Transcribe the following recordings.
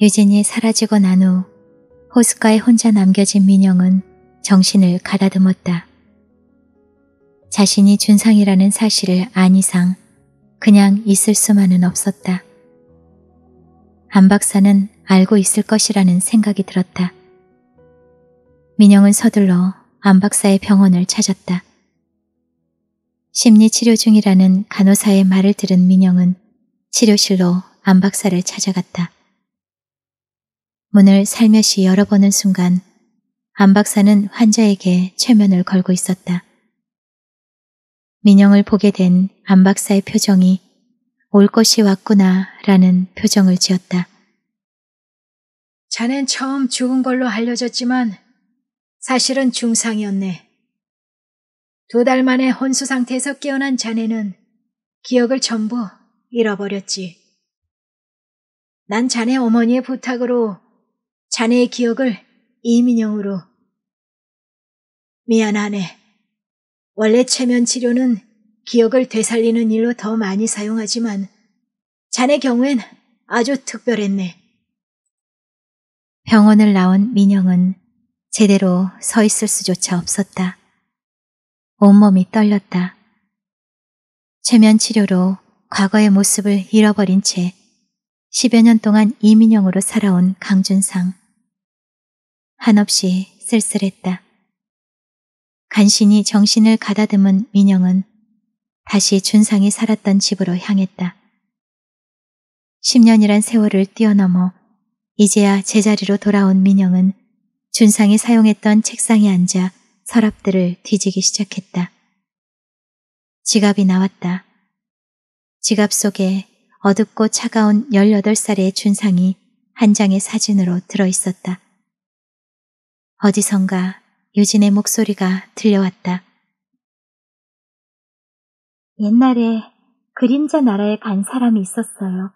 유진이 사라지고 난 후 호숫가에 혼자 남겨진 민영은 정신을 가다듬었다. 자신이 준상이라는 사실을 안 이상 그냥 있을 수만은 없었다. 안 박사는 알고 있을 것이라는 생각이 들었다. 민영은 서둘러 안 박사의 병원을 찾았다. 심리치료 중이라는 간호사의 말을 들은 민영은 치료실로 안 박사를 찾아갔다. 문을 살며시 열어보는 순간 안 박사는 환자에게 최면을 걸고 있었다. 민영을 보게 된 안 박사의 표정이 올 것이 왔구나 라는 표정을 지었다. 자넨 처음 죽은 걸로 알려졌지만 사실은 중상이었네. 2달 만에 혼수 상태에서 깨어난 자네는 기억을 전부 잃어버렸지. 난 자네 어머니의 부탁으로 자네의 기억을 이민영으로. 미안하네. 원래 최면 치료는 기억을 되살리는 일로 더 많이 사용하지만 자네 경우엔 아주 특별했네. 병원을 나온 민영은 제대로 서 있을 수조차 없었다. 온몸이 떨렸다. 최면 치료로 과거의 모습을 잃어버린 채 10여 년 동안 이민영으로 살아온 강준상. 한없이 쓸쓸했다. 간신히 정신을 가다듬은 민영은 다시 준상이 살았던 집으로 향했다. 10년이란 세월을 뛰어넘어 이제야 제자리로 돌아온 민영은 준상이 사용했던 책상에 앉아 서랍들을 뒤지기 시작했다. 지갑이 나왔다. 지갑 속에 어둡고 차가운 18살의 준상이 한 장의 사진으로 들어있었다. 어디선가 유진의 목소리가 들려왔다. 옛날에 그림자 나라에 간 사람이 있었어요.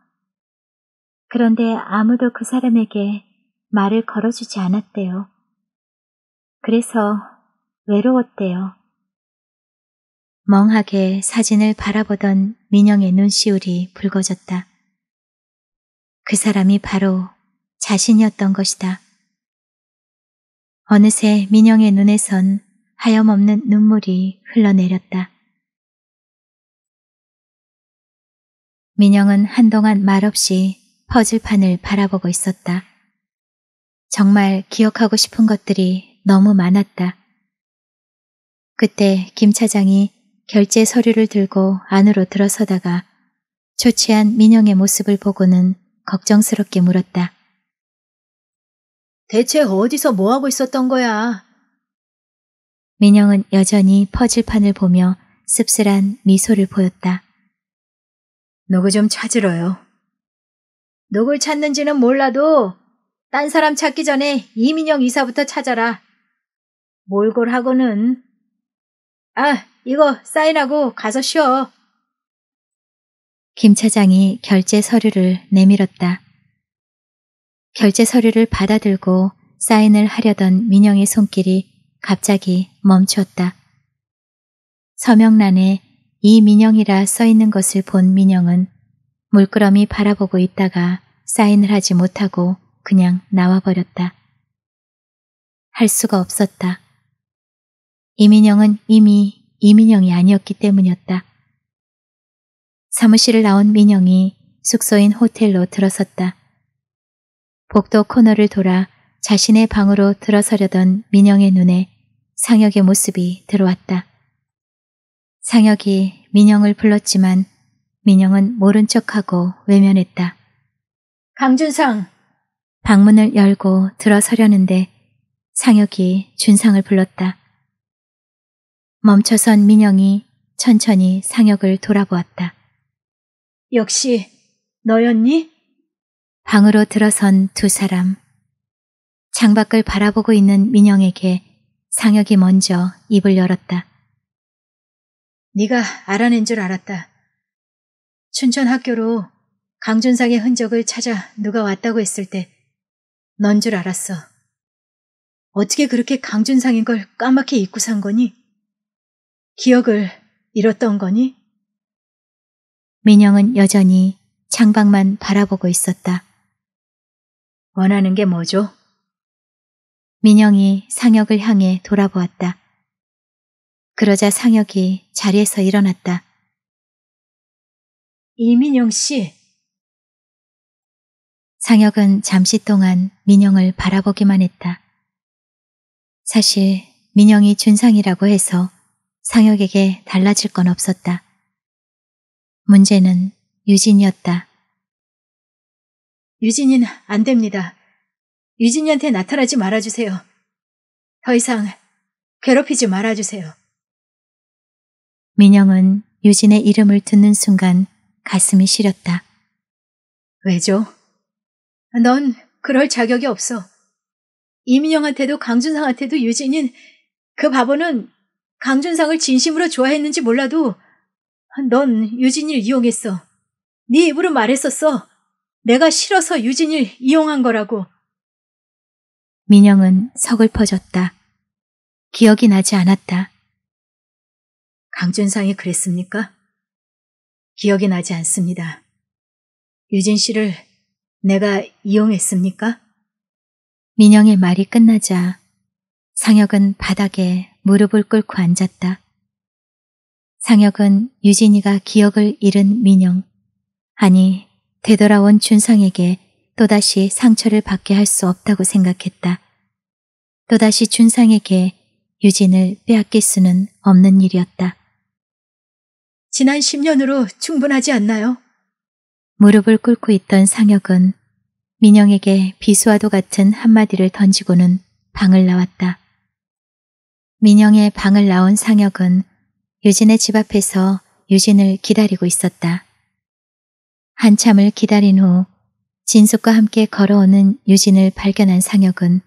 그런데 아무도 그 사람에게 말을 걸어주지 않았대요. 그래서 외로웠대요. 멍하게 사진을 바라보던 민영의 눈시울이 붉어졌다. 그 사람이 바로 자신이었던 것이다. 어느새 민영의 눈에선 하염없는 눈물이 흘러내렸다. 민영은 한동안 말없이 퍼즐판을 바라보고 있었다. 정말 기억하고 싶은 것들이 너무 많았다. 그때 김 차장이 결제 서류를 들고 안으로 들어서다가 초췌한 민영의 모습을 보고는 걱정스럽게 물었다. 대체 어디서 뭐하고 있었던 거야? 민영은 여전히 퍼즐판을 보며 씁쓸한 미소를 보였다. 누구 좀 찾으러요. 누굴 찾는지는 몰라도 딴 사람 찾기 전에 이민영 이사부터 찾아라. 몰골하고는. 이거 사인하고 가서 쉬어. 김 차장이 결제 서류를 내밀었다. 결제 서류를 받아들고 사인을 하려던 민영의 손길이 갑자기 멈추었다. 서명란에 이민영이라 써있는 것을 본 민영은 물끄러미 바라보고 있다가 사인을 하지 못하고 그냥 나와버렸다. 할 수가 없었다. 이민영은 이미 이민영이 아니었기 때문이었다. 사무실을 나온 민영이 숙소인 호텔로 들어섰다. 복도 코너를 돌아 자신의 방으로 들어서려던 민영의 눈에 상혁의 모습이 들어왔다. 상혁이 민영을 불렀지만 민영은 모른 척하고 외면했다. 강준상! 방문을 열고 들어서려는데 상혁이 준상을 불렀다. 멈춰선 민영이 천천히 상혁을 돌아보았다. 역시 너였니? 방으로 들어선 두 사람. 창밖을 바라보고 있는 민영에게 상혁이 먼저 입을 열었다. 네가 알아낸 줄 알았다. 춘천 학교로 강준상의 흔적을 찾아 누가 왔다고 했을 때 넌 줄 알았어. 어떻게 그렇게 강준상인 걸 까맣게 잊고 산 거니? 기억을 잃었던 거니? 민영은 여전히 창밖만 바라보고 있었다. 원하는 게 뭐죠? 민영이 상혁을 향해 돌아보았다. 그러자 상혁이 자리에서 일어났다. 이민영 씨. 상혁은 잠시 동안 민영을 바라보기만 했다. 사실 민영이 준상이라고 해서 상혁에게 달라질 건 없었다. 문제는 유진이었다. 유진이는 안 됩니다. 유진이한테 나타나지 말아주세요. 더 이상 괴롭히지 말아주세요. 민영은 유진의 이름을 듣는 순간 가슴이 시렸다. 왜죠? 넌 그럴 자격이 없어. 이민영한테도 강준상한테도 유진인 그 바보는 강준상을 진심으로 좋아했는지 몰라도 넌 유진이를 이용했어. 네 입으로 말했었어. 내가 싫어서 유진이를 이용한 거라고. 민영은 서글퍼졌다. 기억이 나지 않았다. 강준상이 그랬습니까? 기억이 나지 않습니다. 유진 씨를 내가 이용했습니까? 민영의 말이 끝나자 상혁은 바닥에 무릎을 꿇고 앉았다. 상혁은 유진이가 기억을 잃은 민영, 아니 되돌아온 준상에게 또다시 상처를 받게 할 수 없다고 생각했다. 또다시 준상에게 유진을 빼앗길 수는 없는 일이었다. 지난 10년으로 충분하지 않나요? 무릎을 꿇고 있던 상혁은 민영에게 비수와도 같은 한마디를 던지고는 방을 나왔다. 민영의 방을 나온 상혁은 유진의 집 앞에서 유진을 기다리고 있었다. 한참을 기다린 후 진숙과 함께 걸어오는 유진을 발견한 상혁은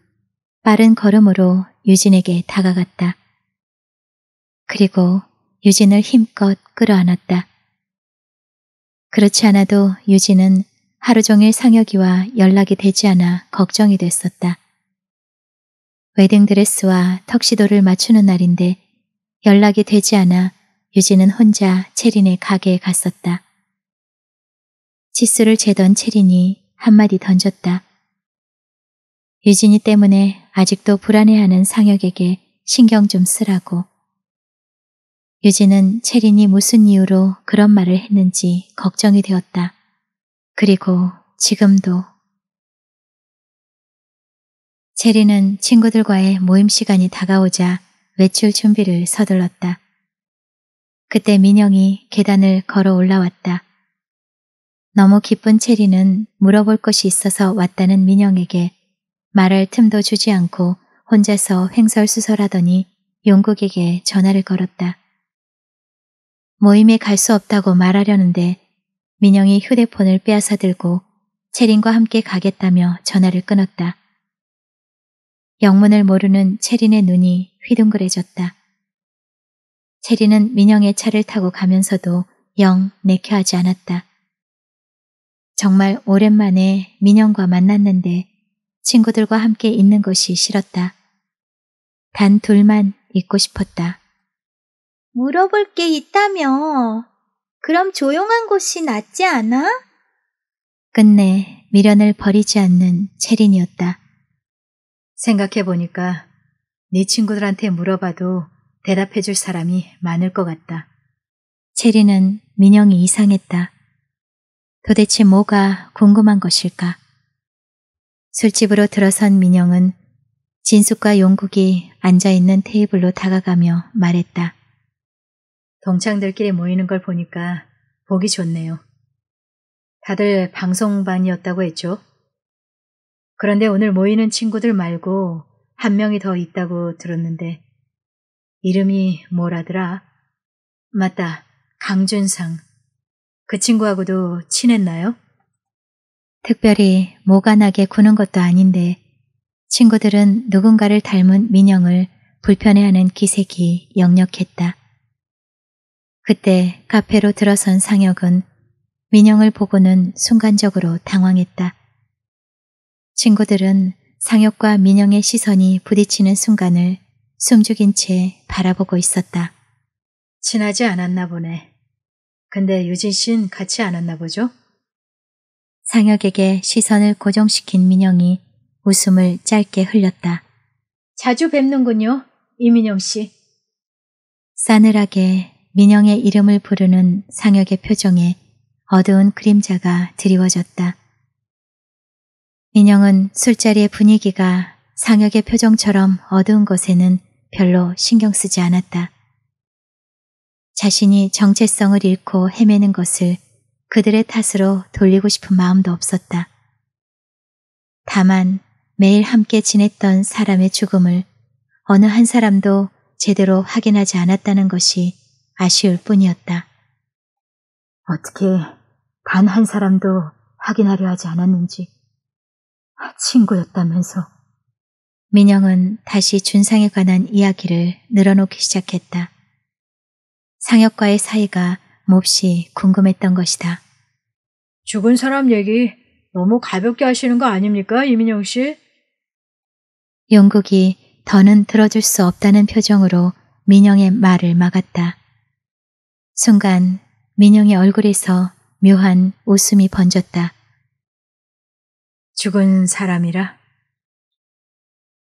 빠른 걸음으로 유진에게 다가갔다. 그리고 유진을 힘껏 끌어안았다. 그렇지 않아도 유진은 하루 종일 상혁이와 연락이 되지 않아 걱정이 됐었다. 웨딩드레스와 턱시도를 맞추는 날인데 연락이 되지 않아 유진은 혼자 채린의 가게에 갔었다. 치수를 재던 채린이 한마디 던졌다. 유진이 때문에 아직도 불안해하는 상혁에게 신경 좀 쓰라고. 유진은 채린이 무슨 이유로 그런 말을 했는지 걱정이 되었다. 그리고 지금도. 채린은 친구들과의 모임 시간이 다가오자 외출 준비를 서둘렀다. 그때 민영이 계단을 걸어 올라왔다. 너무 기쁜 채린은 물어볼 것이 있어서 왔다는 민영에게 말할 틈도 주지 않고 혼자서 횡설수설하더니 용국에게 전화를 걸었다. 모임에 갈 수 없다고 말하려는데 민영이 휴대폰을 빼앗아 들고 채린과 함께 가겠다며 전화를 끊었다. 영문을 모르는 채린의 눈이 휘둥그레졌다. 채린은 민영의 차를 타고 가면서도 영 내켜하지 않았다. 정말 오랜만에 민영과 만났는데 친구들과 함께 있는 것이 싫었다. 단 둘만 있고 싶었다. 물어볼 게 있다며. 그럼 조용한 곳이 낫지 않아? 끝내 미련을 버리지 않는 채린이었다. 생각해보니까 네 친구들한테 물어봐도 대답해줄 사람이 많을 것 같다. 채린은 민영이 이상했다. 도대체 뭐가 궁금한 것일까? 술집으로 들어선 민영은 진숙과 용국이 앉아있는 테이블로 다가가며 말했다. 동창들끼리 모이는 걸 보니까 보기 좋네요. 다들 방송반이었다고 했죠? 그런데 오늘 모이는 친구들 말고 한 명이 더 있다고 들었는데 이름이 뭐라더라? 맞다, 강준상. 그 친구하고도 친했나요? 특별히 모가 나게 구는 것도 아닌데 친구들은 누군가를 닮은 민영을 불편해하는 기색이 역력했다. 그때 카페로 들어선 상혁은 민영을 보고는 순간적으로 당황했다. 친구들은 상혁과 민영의 시선이 부딪히는 순간을 숨죽인 채 바라보고 있었다. 친하지 않았나 보네. 근데 유진 씨는 같이 안 왔나 보죠? 상혁에게 시선을 고정시킨 민영이 웃음을 짧게 흘렸다. 자주 뵙는군요, 이민영 씨. 싸늘하게 민영의 이름을 부르는 상혁의 표정에 어두운 그림자가 드리워졌다. 민영은 술자리의 분위기가 상혁의 표정처럼 어두운 것에는 별로 신경 쓰지 않았다. 자신이 정체성을 잃고 헤매는 것을 그들의 탓으로 돌리고 싶은 마음도 없었다. 다만 매일 함께 지냈던 사람의 죽음을 어느 한 사람도 제대로 확인하지 않았다는 것이 아쉬울 뿐이었다. 어떻게 단 한 사람도 확인하려 하지 않았는지. 친구였다면서. 민영은 다시 준상에 관한 이야기를 늘어놓기 시작했다. 상혁과의 사이가 몹시 궁금했던 것이다. 죽은 사람 얘기 너무 가볍게 하시는 거 아닙니까, 이민영 씨? 용국이 더는 들어줄 수 없다는 표정으로 민영의 말을 막았다. 순간 민영의 얼굴에서 묘한 웃음이 번졌다. 죽은 사람이라?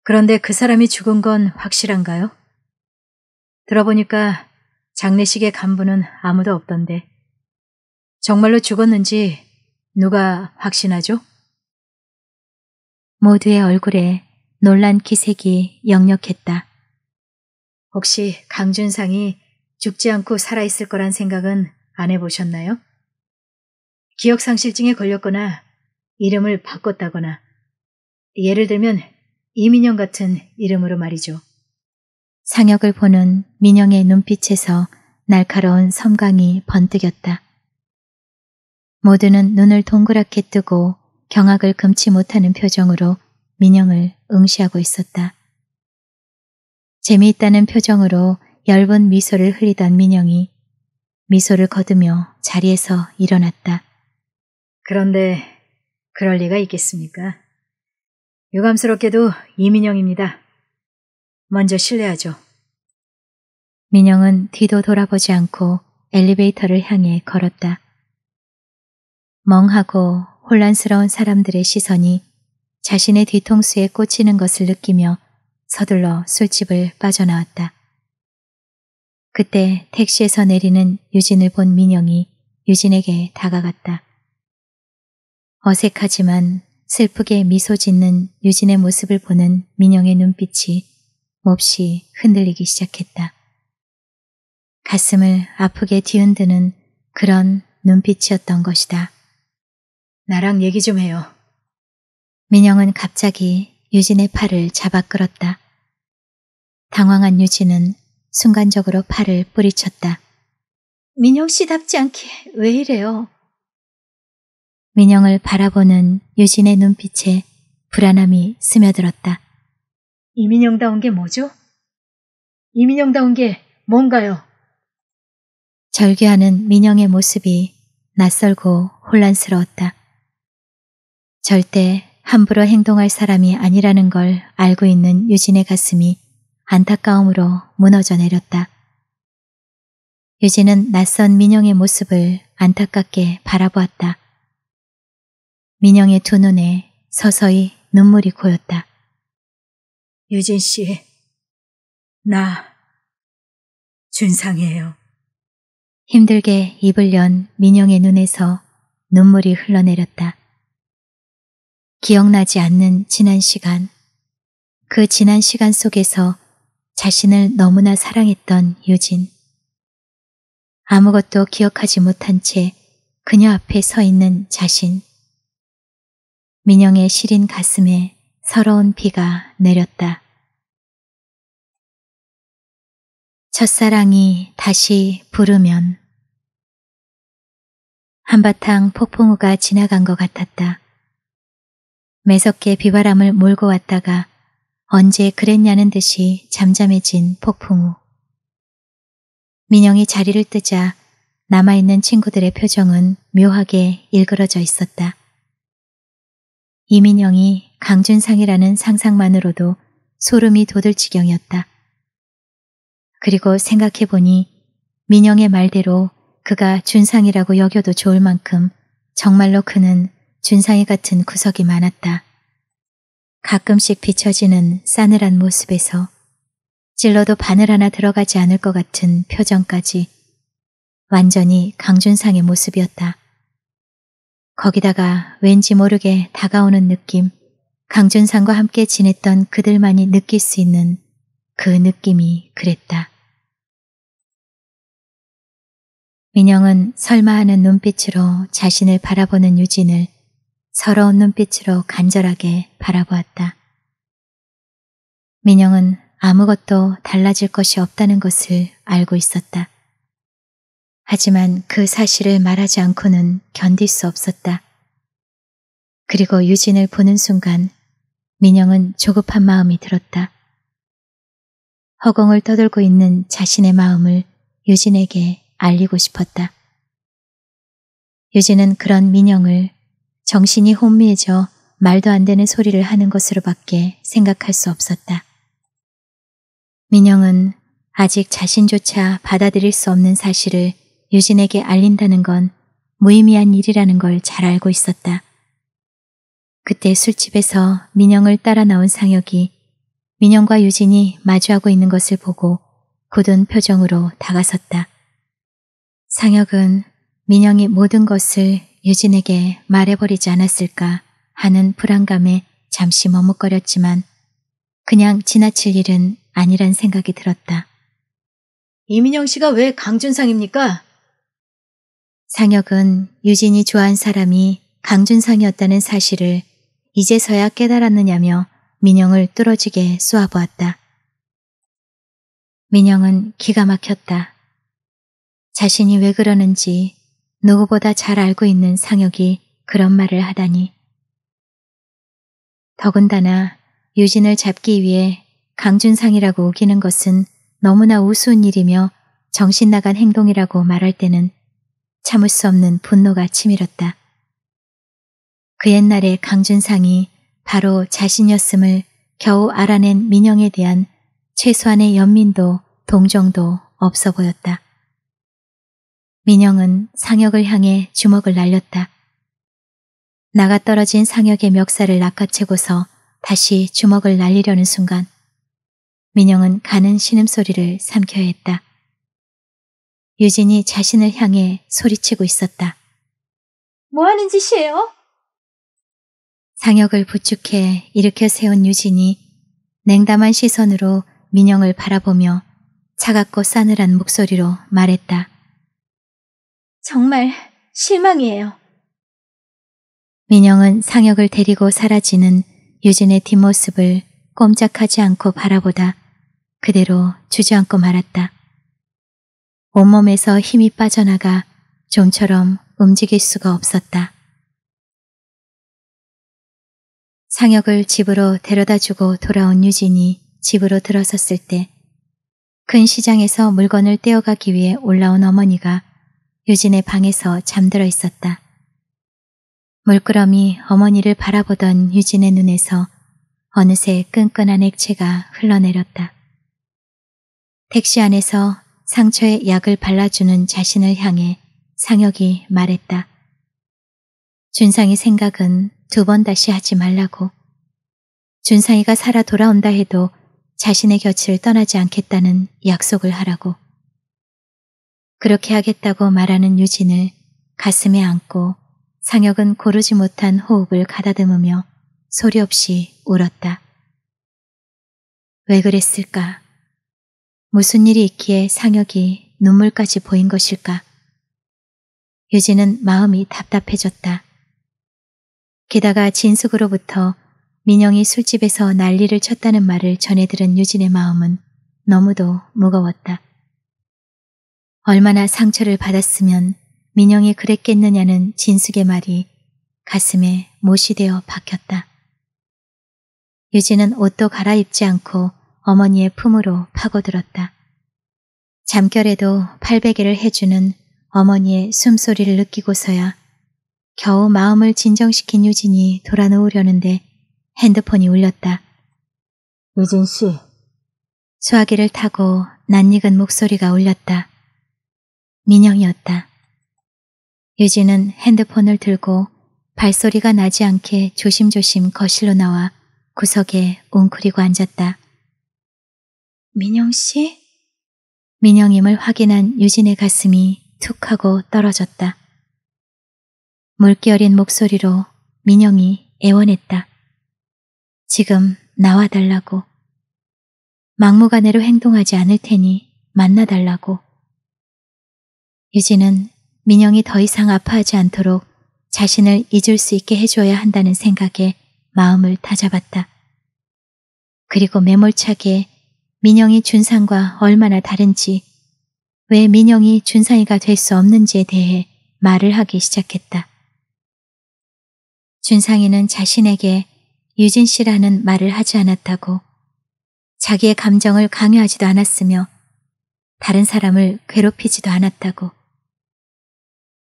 그런데 그 사람이 죽은 건 확실한가요? 들어보니까 장례식의 간부는 아무도 없던데. 정말로 죽었는지 누가 확신하죠? 모두의 얼굴에 놀란 기색이 역력했다. 혹시 강준상이 죽지 않고 살아있을 거란 생각은 안 해보셨나요? 기억상실증에 걸렸거나 이름을 바꿨다거나, 예를 들면 이민영 같은 이름으로 말이죠. 상혁을 보는 민영의 눈빛에서 날카로운 섬광이 번뜩였다. 모두는 눈을 동그랗게 뜨고 경악을 금치 못하는 표정으로 민영을 응시하고 있었다. 재미있다는 표정으로 엷은 미소를 흘리던 민영이 미소를 거두며 자리에서 일어났다. 그런데 그럴 리가 있겠습니까? 유감스럽게도 이민영입니다. 먼저 실례하죠. 민영은 뒤도 돌아보지 않고 엘리베이터를 향해 걸었다. 멍하고 혼란스러운 사람들의 시선이 자신의 뒤통수에 꽂히는 것을 느끼며 서둘러 술집을 빠져나왔다. 그때 택시에서 내리는 유진을 본 민영이 유진에게 다가갔다. 어색하지만 슬프게 미소 짓는 유진의 모습을 보는 민영의 눈빛이 몹시 흔들리기 시작했다. 가슴을 아프게 뒤흔드는 그런 눈빛이었던 것이다. 나랑 얘기 좀 해요. 민영은 갑자기 유진의 팔을 잡아 끌었다. 당황한 유진은 순간적으로 팔을 뿌리쳤다. 민영 씨답지 않게 왜 이래요? 민영을 바라보는 유진의 눈빛에 불안함이 스며들었다. 이민영다운 게 뭐죠? 이민영다운 게 뭔가요? 절규하는 민영의 모습이 낯설고 혼란스러웠다. 절대 함부로 행동할 사람이 아니라는 걸 알고 있는 유진의 가슴이 안타까움으로 무너져 내렸다. 유진은 낯선 민영의 모습을 안타깝게 바라보았다. 민영의 두 눈에 서서히 눈물이 고였다. 유진 씨, 나 준상이에요. 힘들게 입을 연 민영의 눈에서 눈물이 흘러내렸다. 기억나지 않는 지난 시간, 그 지난 시간 속에서 자신을 너무나 사랑했던 유진. 아무것도 기억하지 못한 채 그녀 앞에 서 있는 자신. 민영의 시린 가슴에 서러운 비가 내렸다. 첫사랑이 다시 부르면. 한바탕 폭풍우가 지나간 것 같았다. 매섭게 비바람을 몰고 왔다가 언제 그랬냐는 듯이 잠잠해진 폭풍우. 민영이 자리를 뜨자 남아있는 친구들의 표정은 묘하게 일그러져 있었다. 이민영이 강준상이라는 상상만으로도 소름이 돋을 지경이었다. 그리고 생각해보니 민영의 말대로 그가 준상이라고 여겨도 좋을 만큼 정말로 그는 준상이 같은 구석이 많았다. 가끔씩 비춰지는 싸늘한 모습에서 찔러도 바늘 하나 들어가지 않을 것 같은 표정까지 완전히 강준상의 모습이었다. 거기다가 왠지 모르게 다가오는 느낌, 강준상과 함께 지냈던 그들만이 느낄 수 있는 그 느낌이 그랬다. 민영은 설마하는 눈빛으로 자신을 바라보는 유진을 서러운 눈빛으로 간절하게 바라보았다. 민영은 아무것도 달라질 것이 없다는 것을 알고 있었다. 하지만 그 사실을 말하지 않고는 견딜 수 없었다. 그리고 유진을 보는 순간 민영은 조급한 마음이 들었다. 허공을 떠돌고 있는 자신의 마음을 유진에게 알리고 싶었다. 유진은 그런 민영을 정신이 혼미해져 말도 안 되는 소리를 하는 것으로밖에 생각할 수 없었다. 민영은 아직 자신조차 받아들일 수 없는 사실을 유진에게 알린다는 건 무의미한 일이라는 걸 잘 알고 있었다. 그때 술집에서 민영을 따라 나온 상혁이 민영과 유진이 마주하고 있는 것을 보고 굳은 표정으로 다가섰다. 상혁은 민영이 모든 것을 유진에게 말해버리지 않았을까 하는 불안감에 잠시 머뭇거렸지만 그냥 지나칠 일은 아니란 생각이 들었다. 이민영 씨가 왜 강준상입니까? 상혁은 유진이 좋아한 사람이 강준상이었다는 사실을 이제서야 깨달았느냐며 민영을 뚫어지게 쏘아보았다. 민영은 기가 막혔다. 자신이 왜 그러는지 누구보다 잘 알고 있는 상혁이 그런 말을 하다니. 더군다나 유진을 잡기 위해 강준상이라고 우기는 것은 너무나 우스운 일이며 정신 나간 행동이라고 말할 때는 참을 수 없는 분노가 치밀었다. 그 옛날에 강준상이 바로 자신이었음을 겨우 알아낸 민영에 대한 최소한의 연민도 동정도 없어 보였다. 민영은 상혁을 향해 주먹을 날렸다. 나가 떨어진 상혁의 멱살을 낚아채고서 다시 주먹을 날리려는 순간 민영은 가는 신음소리를 삼켜야 했다. 유진이 자신을 향해 소리치고 있었다. 뭐 하는 짓이에요? 상혁을 부축해 일으켜 세운 유진이 냉담한 시선으로 민영을 바라보며 차갑고 싸늘한 목소리로 말했다. 정말 실망이에요. 민영은 상혁을 데리고 사라지는 유진의 뒷모습을 꼼짝하지 않고 바라보다 그대로 주저앉고 말았다. 온몸에서 힘이 빠져나가 좀처럼 움직일 수가 없었다. 상혁을 집으로 데려다주고 돌아온 유진이 집으로 들어섰을 때 큰 시장에서 물건을 떼어가기 위해 올라온 어머니가 유진의 방에서 잠들어 있었다. 물끄러미 어머니를 바라보던 유진의 눈에서 어느새 끈끈한 액체가 흘러내렸다. 택시 안에서 상처에 약을 발라주는 자신을 향해 상혁이 말했다. 준상이 생각은 2번 다시 하지 말라고. 준상이가 살아 돌아온다 해도 자신의 곁을 떠나지 않겠다는 약속을 하라고. 그렇게 하겠다고 말하는 유진을 가슴에 안고 상혁은 고르지 못한 호흡을 가다듬으며 소리 없이 울었다. 왜 그랬을까? 무슨 일이 있기에 상혁이 눈물까지 보인 것일까? 유진은 마음이 답답해졌다. 게다가 진숙으로부터 민영이 술집에서 난리를 쳤다는 말을 전해 들은 유진의 마음은 너무도 무거웠다. 얼마나 상처를 받았으면 민영이 그랬겠느냐는 진숙의 말이 가슴에 못이 되어 박혔다. 유진은 옷도 갈아입지 않고 어머니의 품으로 파고들었다. 잠결에도 팔베개를 해주는 어머니의 숨소리를 느끼고서야 겨우 마음을 진정시킨 유진이 돌아 누우려는데 핸드폰이 울렸다. 유진 씨. 수화기를 타고 낯익은 목소리가 울렸다. 민영이었다. 유진은 핸드폰을 들고 발소리가 나지 않게 조심조심 거실로 나와 구석에 웅크리고 앉았다. 민영 씨? 민영임을 확인한 유진의 가슴이 툭 하고 떨어졌다. 물결인 목소리로 민영이 애원했다. 지금 나와달라고. 막무가내로 행동하지 않을 테니 만나달라고. 유진은 민영이 더 이상 아파하지 않도록 자신을 잊을 수 있게 해줘야 한다는 생각에 마음을 다잡았다. 그리고 매몰차게 민영이 준상과 얼마나 다른지, 왜 민영이 준상이가 될 수 없는지에 대해 말을 하기 시작했다. 준상이는 자신에게 유진 씨라는 말을 하지 않았다고, 자기의 감정을 강요하지도 않았으며 다른 사람을 괴롭히지도 않았다고.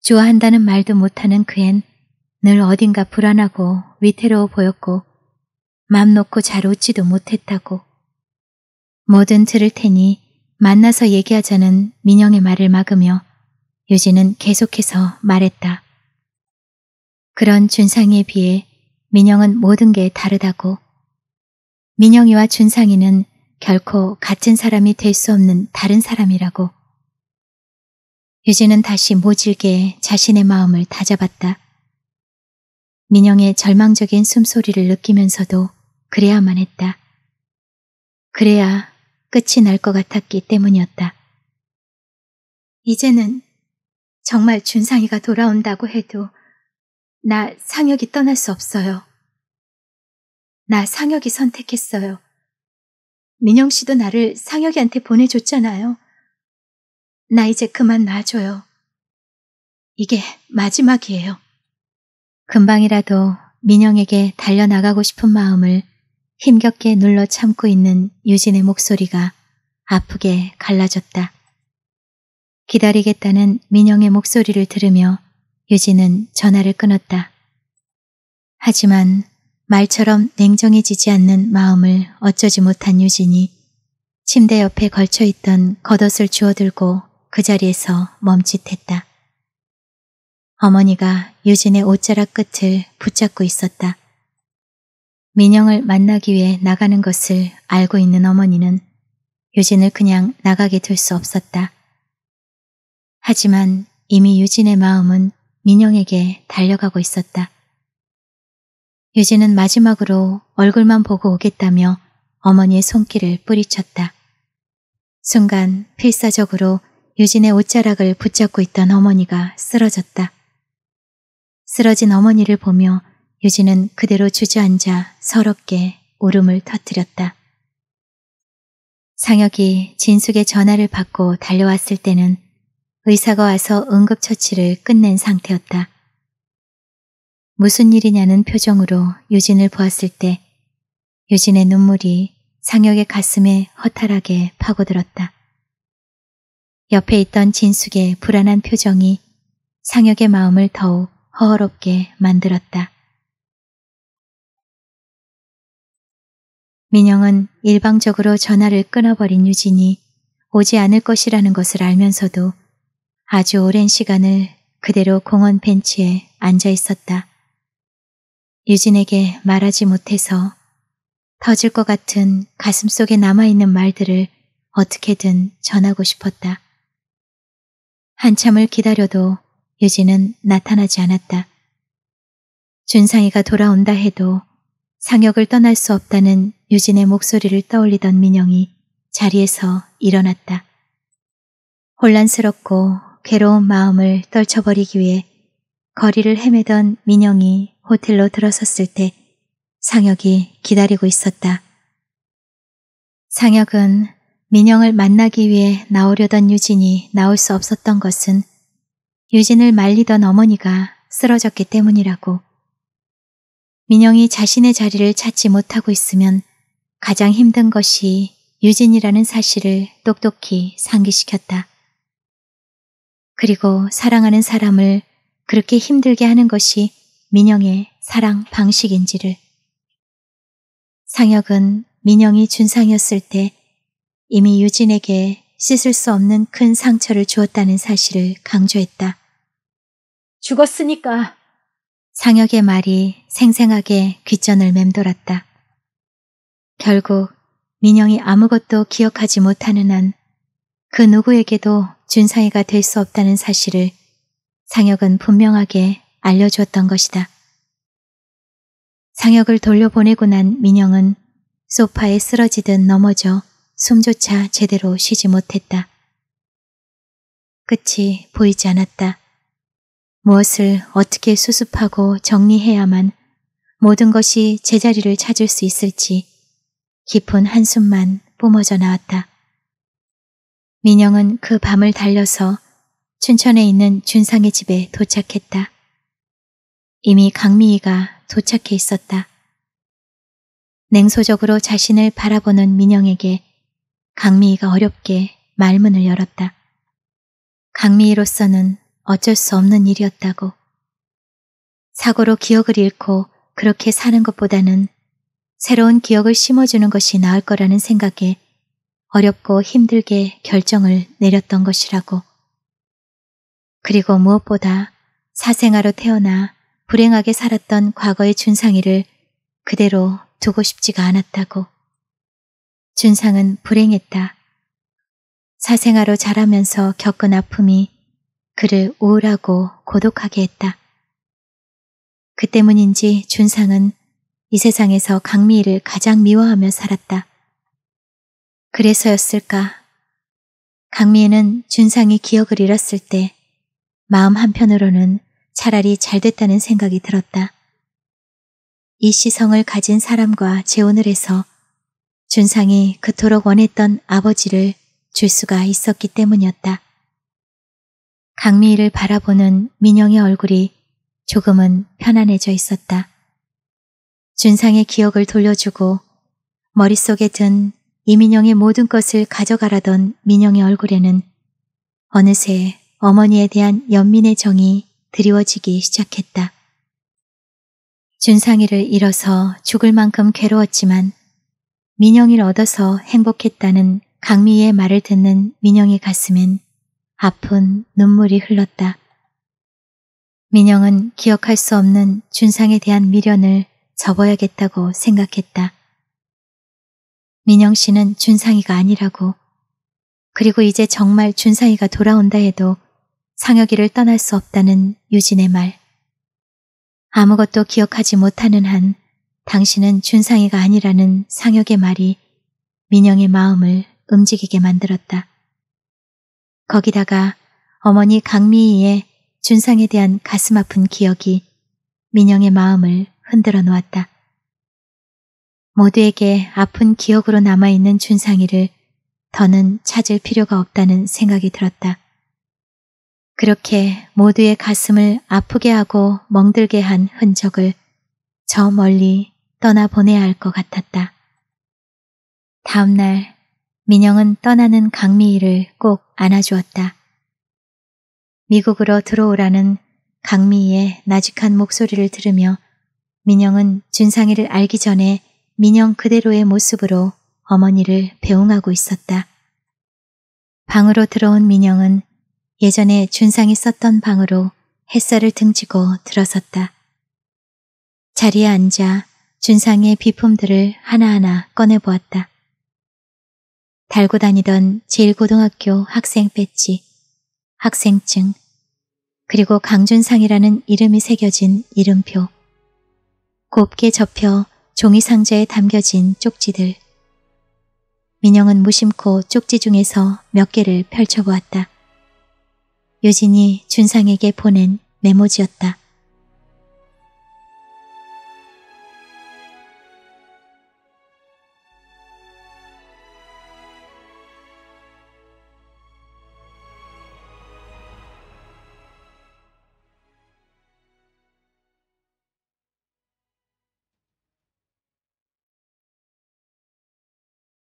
좋아한다는 말도 못하는 그앤 늘 어딘가 불안하고 위태로워 보였고 맘 놓고 잘 웃지도 못했다고. 뭐든 들을 테니 만나서 얘기하자는 민영의 말을 막으며 유진은 계속해서 말했다. 그런 준상이에 비해 민영은 모든 게 다르다고. 민영이와 준상이는 결코 같은 사람이 될 수 없는 다른 사람이라고. 유진은 다시 모질게 자신의 마음을 다잡았다. 민영의 절망적인 숨소리를 느끼면서도 그래야만 했다. 그래야 끝이 날 것 같았기 때문이었다. 이제는 정말 준상이가 돌아온다고 해도 나 상혁이 떠날 수 없어요. 나 상혁이 선택했어요. 민영 씨도 나를 상혁이한테 보내줬잖아요. 나 이제 그만 놔줘요. 이게 마지막이에요. 금방이라도 민영에게 달려나가고 싶은 마음을 힘겹게 눌러 참고 있는 유진의 목소리가 아프게 갈라졌다. 기다리겠다는 민영의 목소리를 들으며 유진은 전화를 끊었다. 하지만 말처럼 냉정해지지 않는 마음을 어쩌지 못한 유진이 침대 옆에 걸쳐있던 겉옷을 주워들고 그 자리에서 멈칫했다. 어머니가 유진의 옷자락 끝을 붙잡고 있었다. 민영을 만나기 위해 나가는 것을 알고 있는 어머니는 유진을 그냥 나가게 둘 수 없었다. 하지만 이미 유진의 마음은 민영에게 달려가고 있었다. 유진은 마지막으로 얼굴만 보고 오겠다며 어머니의 손길을 뿌리쳤다. 순간 필사적으로 유진의 옷자락을 붙잡고 있던 어머니가 쓰러졌다. 쓰러진 어머니를 보며 유진은 그대로 주저앉아 서럽게 울음을 터뜨렸다. 상혁이 진숙의 전화를 받고 달려왔을 때는 의사가 와서 응급처치를 끝낸 상태였다. 무슨 일이냐는 표정으로 유진을 보았을 때 유진의 눈물이 상혁의 가슴에 허탈하게 파고들었다. 옆에 있던 진숙의 불안한 표정이 상혁의 마음을 더욱 허허롭게 만들었다. 민영은 일방적으로 전화를 끊어버린 유진이 오지 않을 것이라는 것을 알면서도 아주 오랜 시간을 그대로 공원 벤치에 앉아 있었다. 유진에게 말하지 못해서 터질 것 같은 가슴속에 남아있는 말들을 어떻게든 전하고 싶었다. 한참을 기다려도 유진은 나타나지 않았다. 준상이가 돌아온다 해도 상혁을 떠날 수 없다는 유진의 목소리를 떠올리던 민영이 자리에서 일어났다. 혼란스럽고 괴로운 마음을 떨쳐버리기 위해 거리를 헤매던 민영이 호텔로 들어섰을 때 상혁이 기다리고 있었다. 상혁은 민영을 만나기 위해 나오려던 유진이 나올 수 없었던 것은 유진을 말리던 어머니가 쓰러졌기 때문이라고. 민영이 자신의 자리를 찾지 못하고 있으면 가장 힘든 것이 유진이라는 사실을 똑똑히 상기시켰다. 그리고 사랑하는 사람을 그렇게 힘들게 하는 것이 민영의 사랑 방식인지를. 상혁은 민영이 준상이었을 때 이미 유진에게 씻을 수 없는 큰 상처를 주었다는 사실을 강조했다. 죽었으니까. 상혁의 말이 생생하게 귓전을 맴돌았다. 결국 민영이 아무것도 기억하지 못하는 한 그 누구에게도 준상이가 될 수 없다는 사실을 상혁은 분명하게 알려주었던 것이다. 상혁을 돌려보내고 난 민영은 소파에 쓰러지듯 넘어져 숨조차 제대로 쉬지 못했다. 끝이 보이지 않았다. 무엇을 어떻게 수습하고 정리해야만 모든 것이 제자리를 찾을 수 있을지 깊은 한숨만 뿜어져 나왔다. 민영은 그 밤을 달려서 춘천에 있는 준상의 집에 도착했다. 이미 강미희가 도착해 있었다. 냉소적으로 자신을 바라보는 민영에게 강미희가 어렵게 말문을 열었다. 강미희로서는 어쩔 수 없는 일이었다고. 사고로 기억을 잃고 그렇게 사는 것보다는 새로운 기억을 심어주는 것이 나을 거라는 생각에 어렵고 힘들게 결정을 내렸던 것이라고. 그리고 무엇보다 사생아로 태어나 불행하게 살았던 과거의 준상이를 그대로 두고 싶지가 않았다고. 준상은 불행했다. 사생아로 자라면서 겪은 아픔이 그를 우울하고 고독하게 했다. 그 때문인지 준상은 이 세상에서 강미희를 가장 미워하며 살았다. 그래서였을까? 강미희는 준상이 기억을 잃었을 때 마음 한편으로는 차라리 잘 됐다는 생각이 들었다. 이 시성을 가진 사람과 재혼을 해서 준상이 그토록 원했던 아버지를 줄 수가 있었기 때문이었다. 강미희를 바라보는 민영의 얼굴이 조금은 편안해져 있었다. 준상의 기억을 돌려주고 머릿속에 든 이민영의 모든 것을 가져가라던 민영의 얼굴에는 어느새 어머니에 대한 연민의 정이 드리워지기 시작했다. 준상이를 잃어서 죽을 만큼 괴로웠지만 민영이를 얻어서 행복했다는 강미희의 말을 듣는 민영의 가슴엔 아픈 눈물이 흘렀다. 민영은 기억할 수 없는 준상에 대한 미련을 접어야겠다고 생각했다. 민영 씨는 준상이가 아니라고. 그리고 이제 정말 준상이가 돌아온다 해도 상혁이를 떠날 수 없다는 유진의 말. 아무것도 기억하지 못하는 한 당신은 준상이가 아니라는 상혁의 말이 민영의 마음을 움직이게 만들었다. 거기다가 어머니 강미희의 준상에 대한 가슴 아픈 기억이 민영의 마음을 흔들어 놓았다. 모두에게 아픈 기억으로 남아있는 준상이를 더는 찾을 필요가 없다는 생각이 들었다. 그렇게 모두의 가슴을 아프게 하고 멍들게 한 흔적을 저 멀리 떠나보내야 할 것 같았다. 다음 날 민영은 떠나는 강미희를 꼭 안아주었다. 미국으로 들어오라는 강미희의 나직한 목소리를 들으며 민영은 준상이를 알기 전에 민영 그대로의 모습으로 어머니를 배웅하고 있었다. 방으로 들어온 민영은 예전에 준상이 썼던 방으로 햇살을 등지고 들어섰다. 자리에 앉아 준상이의 비품들을 하나하나 꺼내보았다. 달고 다니던 제1고등학교 학생 배지, 학생증, 그리고 강준상이라는 이름이 새겨진 이름표, 곱게 접혀 종이 상자에 담겨진 쪽지들. 민영은 무심코 쪽지 중에서 몇 개를 펼쳐보았다. 유진이 준상에게 보낸 메모지였다.